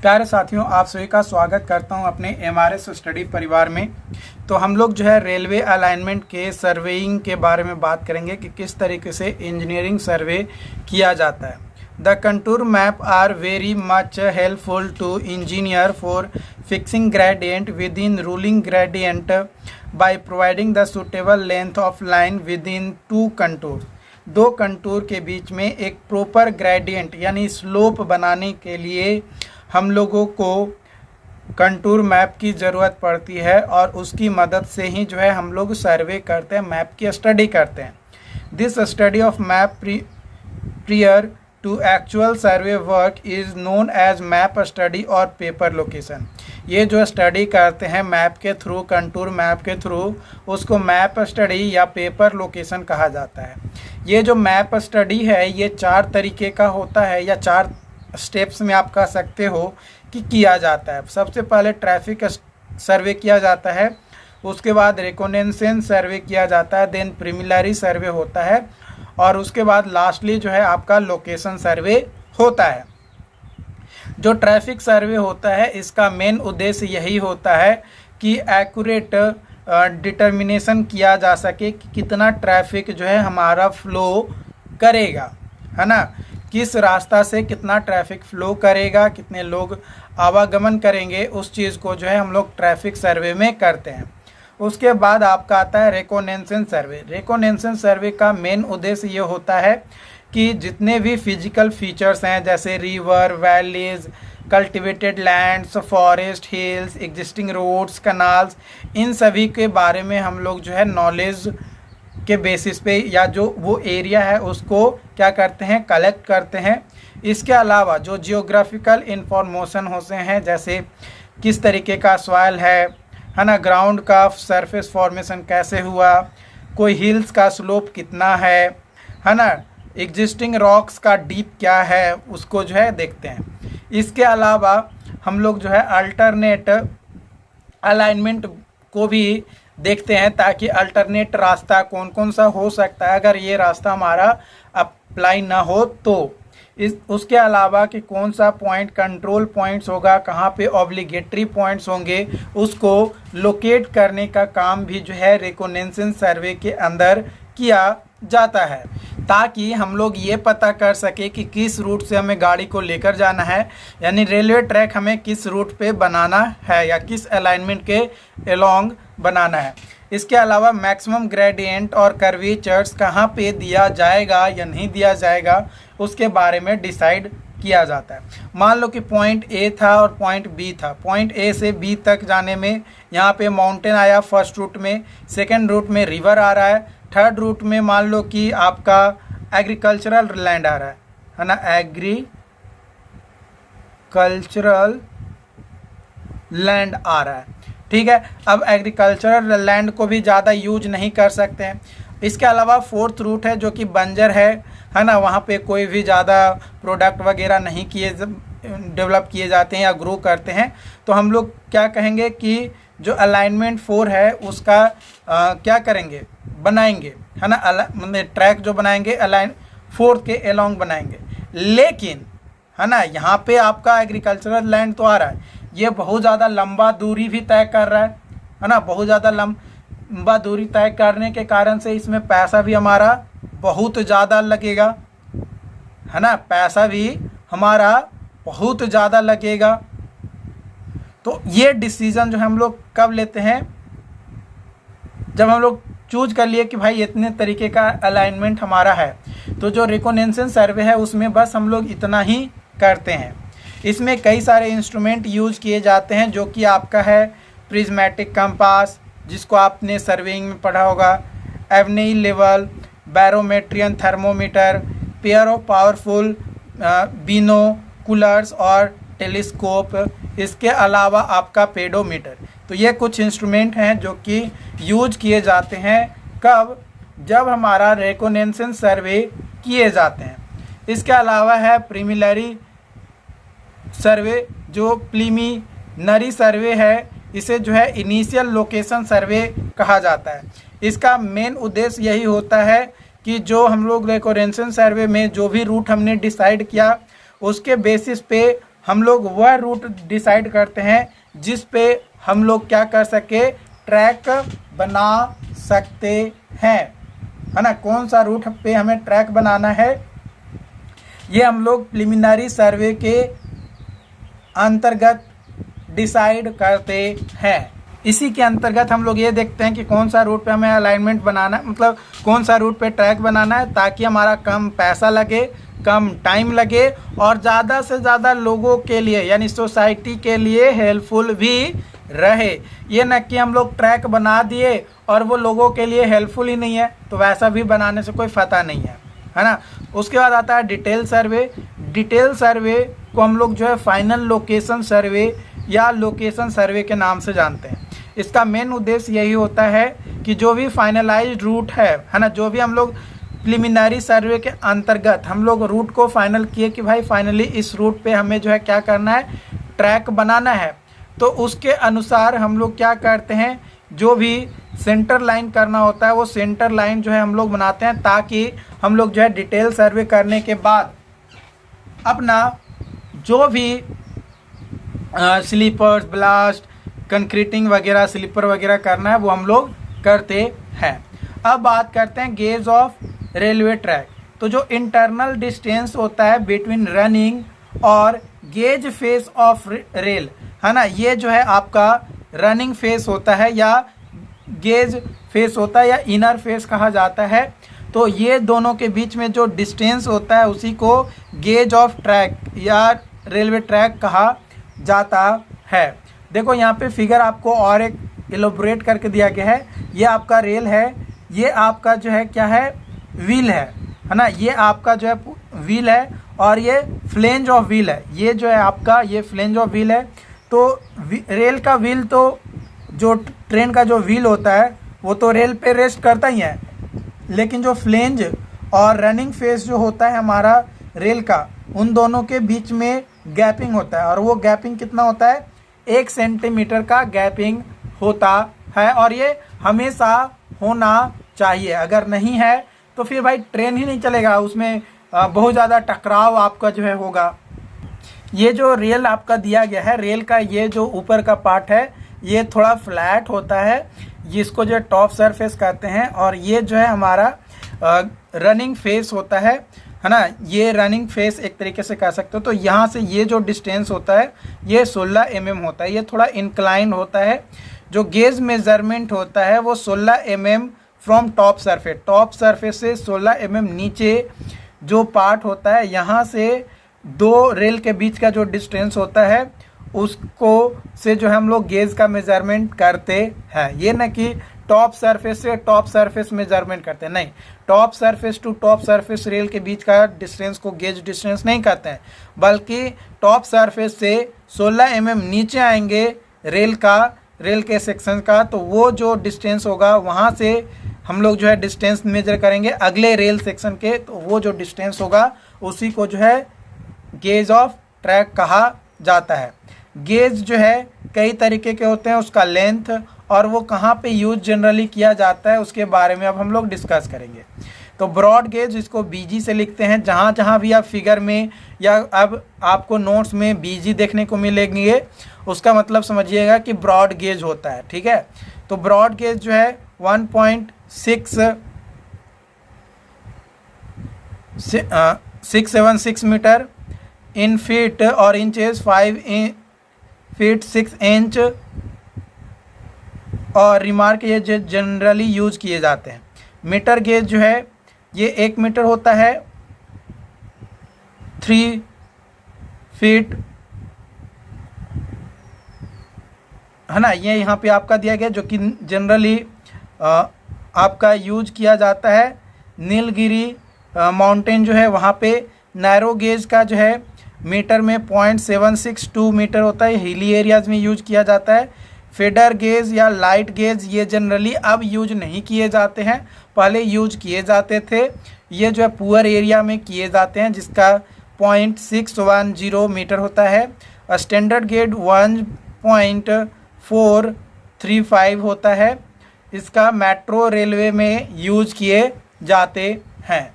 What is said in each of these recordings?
प्यारे साथियों, आप सभी का स्वागत करता हूं अपने एमआरएस स्टडी परिवार में। तो हम लोग जो है रेलवे अलाइनमेंट के सर्वेइंग के बारे में बात करेंगे कि किस तरीके से इंजीनियरिंग सर्वे किया जाता है। The contour map are very much helpful to engineer for fixing gradient within ruling gradient by providing the suitable length of line within two contour. दो कंटूर के बीच में एक प्रॉपर ग्रेडियंट यानी slope बनाने के लिए हम लोगों को कंटूर मैप की ज़रूरत पड़ती है और उसकी मदद से ही जो है हम लोग सर्वे करते हैं, मैप की स्टडी करते हैं। This study of map prior to actual survey work is known as map study और पेपर लोकेशन। ये जो स्टडी करते हैं मैप के थ्रू, कंटूर मैप के थ्रू, उसको मैप स्टडी या पेपर लोकेशन कहा जाता है। ये जो मैप स्टडी है ये 4 तरीके का होता है या 4 स्टेप्स में आप कह सकते हो कि किया जाता है। सबसे पहले ट्रैफिक सर्वे किया जाता है, उसके बाद रिकॉनेसेंस सर्वे किया जाता है, देन प्रीलिमिनरी सर्वे होता है और उसके बाद लास्टली जो है आपका लोकेशन सर्वे होता है। जो ट्रैफिक सर्वे होता है इसका मेन उद्देश्य यही होता है कि एक्यूरेट डिटर्मिनेशन किया जा सके कि कितना ट्रैफिक जो है हमारा फ्लो करेगा, है ना, किस रास्ता से कितना ट्रैफिक फ्लो करेगा, कितने लोग आवागमन करेंगे, उस चीज़ को जो है हम लोग ट्रैफिक सर्वे में करते हैं। उसके बाद आपका आता है रिकॉनेसेंस सर्वे। रिकॉनेसेंस सर्वे का मेन उद्देश्य ये होता है कि जितने भी फिजिकल फीचर्स हैं जैसे river, valleys, cultivated lands, forest, hills, existing roads, canals, इन सभी के बारे में हम लोग जो है नॉलेज के बेसिस पे या जो वो एरिया है उसको क्या करते हैं, कलेक्ट करते हैं। इसके अलावा जो जियोग्राफिकल इंफॉर्मेशन होते हैं जैसे किस तरीके का सॉइल है ना, ग्राउंड का सरफेस फॉर्मेशन कैसे हुआ, कोई हिल्स का स्लोप कितना है ना, एग्जिस्टिंग रॉक्स का डीप क्या है, उसको जो है देखते हैं। इसके अलावा हम लोग जो है अल्टरनेट अलाइनमेंट को भी देखते हैं ताकि अल्टरनेट रास्ता कौन कौन सा हो सकता है अगर ये रास्ता हमारा अप्लाई ना हो तो। उसके अलावा कि कौन सा पॉइंट कंट्रोल पॉइंट्स होगा, कहाँ पे ऑब्लिगेटरी पॉइंट्स होंगे, उसको लोकेट करने का काम भी जो है रिकॉनेसेंस सर्वे के अंदर किया जाता है ताकि हम लोग ये पता कर सके कि किस रूट से हमें गाड़ी को लेकर जाना है, यानी रेलवे ट्रैक हमें किस रूट पे बनाना है या किस अलाइनमेंट के अलोंग बनाना है। इसके अलावा मैक्सिमम ग्रेडियंट और कर्वेचर्स कहाँ पे दिया जाएगा या नहीं दिया जाएगा उसके बारे में डिसाइड किया जाता है। मान लो कि पॉइंट ए था और पॉइंट बी था। पॉइंट ए से बी तक जाने में यहाँ पे माउंटेन आया फर्स्ट रूट में, सेकेंड रूट में रिवर आ रहा है, थर्ड रूट में मान लो कि आपका एग्रीकल्चरल लैंड आ रहा है ना, एग्रीकल्चरल लैंड आ रहा है, ठीक है। अब एग्रीकल्चरल लैंड को भी ज़्यादा यूज नहीं कर सकते हैं। इसके अलावा फोर्थ रूट है जो कि बंजर है ना, वहाँ पे कोई भी ज़्यादा प्रोडक्ट वगैरह नहीं डेवलप किए जाते हैं या ग्रो करते हैं। तो हम लोग क्या कहेंगे कि जो अलाइनमेंट 4 है उसका क्या करेंगे, बनाएंगे, है ना, मतलब ट्रैक जो बनाएंगे अलाइन 4 के अलोंग बनाएंगे। लेकिन है ना यहाँ पे आपका एग्रीकल्चरल लैंड तो आ रहा है, ये बहुत ज़्यादा लंबा दूरी भी तय कर रहा है ना, बहुत ज़्यादा लंबा दूरी तय करने के कारण से इसमें पैसा भी हमारा बहुत ज़्यादा लगेगा, है ना, पैसा भी हमारा बहुत ज़्यादा लगेगा। तो ये डिसीज़न जो हम लोग कब लेते हैं, जब हम लोग चूज कर लिए कि भाई इतने तरीके का अलाइनमेंट हमारा है। तो जो रिकॉनेसेंस सर्वे है उसमें बस हम लोग इतना ही करते हैं। इसमें कई सारे इंस्ट्रूमेंट यूज किए जाते हैं जो कि आपका है प्रिज्मेटिक कंपास, जिसको आपने सर्वेइंग में पढ़ा होगा, Abney level, barometer and thermometer, pair of powerful binoculars और टेलीस्कोप। इसके अलावा आपका पेडोमीटर। तो ये कुछ इंस्ट्रूमेंट हैं जो कि यूज किए जाते हैं कब, जब हमारा रिकॉनेसेंस सर्वे किए जाते हैं। इसके अलावा है प्रीलिमिनरी सर्वे, जो प्रीलिमिनरी सर्वे है इसे जो है इनिशियल लोकेशन सर्वे कहा जाता है। इसका मेन उद्देश्य यही होता है कि जो हम लोग रिकॉनेसेंस सर्वे में जो भी रूट हमने डिसाइड किया उसके बेसिस पे हम लोग वह रूट डिसाइड करते हैं जिस पे हम लोग क्या कर सके, ट्रैक बना सकते हैं, है ना। कौन सा रूट पे हमें ट्रैक बनाना है, ये हम लोग प्रिलिमिनरी सर्वे के अंतर्गत डिसाइड करते हैं। इसी के अंतर्गत हम लोग ये देखते हैं कि कौन सा रूट पे हमें अलाइनमेंट बनाना है, मतलब कौन सा रूट पे ट्रैक बनाना है, ताकि हमारा कम पैसा लगे, कम टाइम लगे और ज़्यादा से ज़्यादा लोगों के लिए यानी सोसाइटी के लिए हेल्पफुल भी रहे। ये न कि हम लोग ट्रैक बना दिए और वो लोगों के लिए हेल्पफुल ही नहीं है, तो वैसा भी बनाने से कोई फ़ायदा नहीं है ना। उसके बाद आता है डिटेल सर्वे। डिटेल सर्वे को हम लोग जो है फाइनल लोकेशन सर्वे या लोकेशन सर्वे के नाम से जानते हैं। इसका मेन उद्देश्य यही होता है कि जो भी फाइनलाइज्ड रूट है ना, जो भी हम लोग प्रिलिमिनरी सर्वे के अंतर्गत हम लोग रूट को फाइनल किए कि भाई फाइनली इस रूट पे हमें जो है क्या करना है, ट्रैक बनाना है, तो उसके अनुसार हम लोग क्या करते हैं, जो भी सेंटर लाइन करना होता है वो सेंटर लाइन जो है हम लोग बनाते हैं, ताकि हम लोग जो है डिटेल सर्वे करने के बाद अपना जो भी स्लीपर्स, ब्लास्ट, कंक्रीटिंग वगैरह, स्लीपर वगैरह करना है वो हम लोग करते हैं। अब बात करते हैं गेज ऑफ रेलवे ट्रैक। तो जो इंटरनल डिस्टेंस होता है बिटवीन रनिंग और गेज फेस ऑफ रेल, है ना, ये जो है आपका रनिंग फेस होता है या गेज फेस होता है या इनर फेस कहा जाता है। तो ये दोनों के बीच में जो डिस्टेंस होता है उसी को गेज ऑफ ट्रैक या रेलवे ट्रैक कहा जाता है। देखो यहाँ पे फिगर आपको और एक एलोबरेट करके दिया गया है। ये आपका रेल है, ये आपका जो है क्या है, व्हील है ना, ये आपका जो है व्हील है और ये फ्लेंज ऑफ व्हील है। ये जो है आपका ये फ्लेंज ऑफ व्हील है। तो रेल का व्हील, तो जो ट्रेन का जो व्हील होता है वो तो रेल पे रेस्ट करता ही है, लेकिन जो फ्लेंज और रनिंग फेस जो होता है हमारा रेल का, उन दोनों के बीच में गैपिंग होता है और वो गैपिंग कितना होता है, 1 सेंटीमीटर का गैपिंग होता है और ये हमेशा होना चाहिए। अगर नहीं है तो फिर भाई ट्रेन ही नहीं चलेगा, उसमें बहुत ज़्यादा टकराव आपका जो है होगा। ये जो रेल आपका दिया गया है, रेल का ये जो ऊपर का पार्ट है ये थोड़ा फ्लैट होता है, जिसको जो टॉप सरफेस कहते हैं, और ये जो है हमारा रनिंग फेस होता है ना। ये रनिंग फेस एक तरीके से कह सकते हो। तो यहाँ से ये जो डिस्टेंस होता है ये 16 mm होता है, ये थोड़ा इंक्लाइन होता है। जो गेज मेजरमेंट होता है वो 16 mm from top surface, top surface से 16 mm नीचे जो पार्ट होता है, यहाँ से दो रेल के बीच का जो डिस्टेंस होता है उसको से जो हम लोग गेज का मेजरमेंट करते हैं। ये न कि टॉप सरफेस से टॉप सरफेस मेजरमेंट करते हैं, नहीं, top surface to top surface rail के बीच का डिस्टेंस को गेज डिस्टेंस नहीं कहते हैं, बल्कि टॉप सरफेस से 16 mm नीचे आएंगे रेल के सेक्शन का, तो वो जो डिस्टेंस होगा वहाँ से हम लोग जो है डिस्टेंस मेजर करेंगे अगले रेल सेक्शन के, तो वो जो डिस्टेंस होगा उसी को जो है गेज ऑफ ट्रैक कहा जाता है। गेज जो है कई तरीके के होते हैं, उसका लेंथ और वो कहाँ पे यूज जनरली किया जाता है उसके बारे में अब हम लोग डिस्कस करेंगे। तो ब्रॉड गेज, इसको बीजी से लिखते हैं। जहाँ जहाँ भी आप फिगर में या अब आपको नोट्स में बीजी देखने को मिलेंगे उसका मतलब समझिएगा कि ब्रॉड गेज होता है, ठीक है। तो ब्रॉड गेज जो है 1.676 मीटर, इन फीट और इंचेस 5 फीट 6 इंच, और रिमार्क ये जो जनरली यूज किए जाते हैं। मीटर गेज जो है ये 1 मीटर होता है, 3 फीट, है ना। ये यहाँ पे आपका दिया गया जो कि जनरली आपका यूज किया जाता है। नीलगिरी माउंटेन जो है वहाँ पे नैरो गेज का जो है मीटर में 0.762 मीटर होता है, हिली एरियाज में यूज किया जाता है। फेडर गेज या लाइट गेज ये जनरली अब यूज नहीं किए जाते हैं, पहले यूज किए जाते थे। ये जो है पुअर एरिया में किए जाते हैं, जिसका 0.610 मीटर होता है। स्टैंडर्ड गेज 1.435 होता है। इसका मेट्रो रेलवे में यूज किए जाते हैं।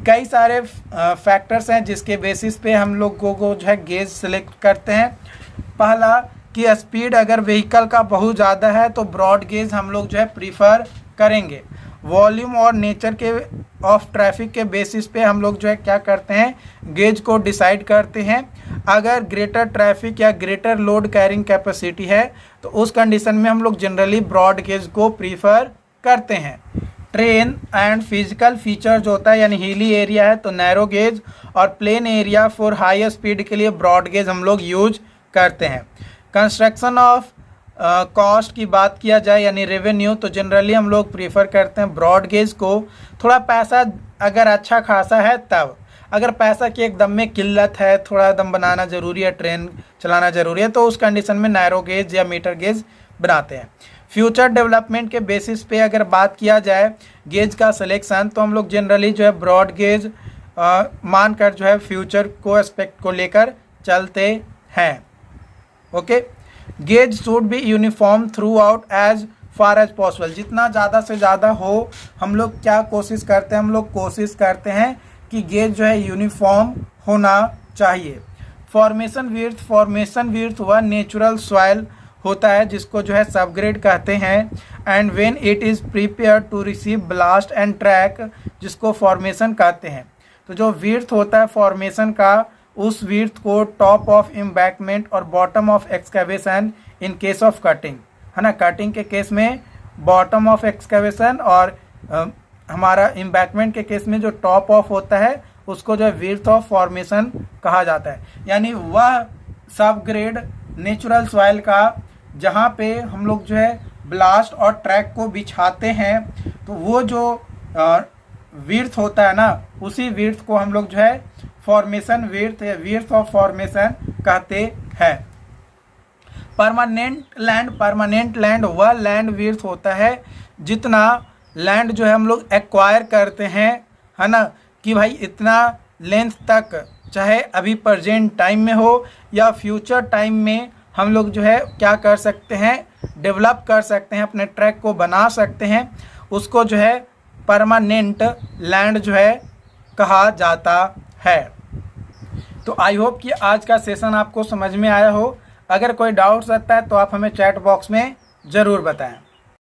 कई सारे फैक्टर्स हैं जिसके बेसिस पे हम लोग को जो है गेज सेलेक्ट करते हैं। पहला कि स्पीड अगर व्हीकल का बहुत ज़्यादा है तो ब्रॉड गेज हम लोग जो है प्रीफर करेंगे। वॉल्यूम और नेचर के ऑफ ट्रैफिक के बेसिस पे हम लोग जो है क्या करते हैं, गेज को डिसाइड करते हैं। अगर ग्रेटर ट्रैफिक या ग्रेटर लोड कैरिंग कैपेसिटी है तो उस कंडीशन में हम लोग जनरली ब्रॉड गेज को प्रीफर करते हैं। ट्रेन एंड फिजिकल फीचर जो होता है यानी हिली एरिया है तो नैरो गेज, और plain area for high speed के लिए ब्रॉड गेज हम लोग यूज करते हैं। कंस्ट्रक्शन ऑफ कॉस्ट की बात किया जाए यानी रेवेन्यू तो जनरली हम लोग प्रीफर करते हैं ब्रॉड गेज को। थोड़ा पैसा अगर अच्छा खासा है तब, अगर पैसा की एकदम में किल्लत है, थोड़ा दम बनाना ज़रूरी है, ट्रेन चलाना ज़रूरी है, तो उस कंडीशन में नैरो गेज या मीटर गेज बनाते हैं। फ्यूचर डेवलपमेंट के बेसिस पे अगर बात किया जाए गेज का सिलेक्शन तो हम लोग जनरली जो है ब्रॉड गेज मानकर जो है फ्यूचर को एस्पेक्ट को लेकर चलते हैं। Okay, gauge should be uniform throughout as far as possible. जितना ज़्यादा से ज़्यादा हो हम लोग क्या कोशिश करते हैं, हम लोग कोशिश करते हैं कि गेज जो है यूनिफॉर्म होना चाहिए। फॉर्मेशन विड्थ वह नेचुरल सॉइल होता है जिसको जो है सबग्रेड कहते हैं। And when it is prepare to receive ballast and track जिसको फॉर्मेशन कहते हैं। तो जो विड्थ होता है फॉर्मेशन का, उस विड्थ को टॉप ऑफ एम्बैंकमेंट और bottom of excavation in case of cutting, है ना। कटिंग के केस में बॉटम ऑफ एक्सकैवेशन और हमारा एम्बैंकमेंट के केस में जो टॉप ऑफ होता है उसको जो है विड्थ ऑफ फॉर्मेशन कहा जाता है। यानी वह सब ग्रेड नेचुरल सॉइल का जहाँ पे हम लोग जो है ब्लास्ट और ट्रैक को बिछाते हैं तो वो जो विड्थ होता है ना, उसी विड्थ को हम लोग जो है फॉर्मेशन विड्थ या विड्थ ऑफ फॉर्मेशन कहते हैं। परमानेंट लैंड वह लैंड विड्थ होता है जितना लैंड जो है हम लोग एक्वायर करते हैं, है ना, कि भाई इतना लेंथ तक, चाहे अभी प्रेजेंट टाइम में हो या फ्यूचर टाइम में हम लोग जो है क्या कर सकते हैं, डेवलप कर सकते हैं, अपने ट्रैक को बना सकते हैं, उसको जो है परमानेंट लैंड जो है कहा जाता है। तो आई होप कि आज का सेशन आपको समझ में आया हो। अगर कोई डाउट्स रहता है तो आप हमें चैट बॉक्स में ज़रूर बताएं।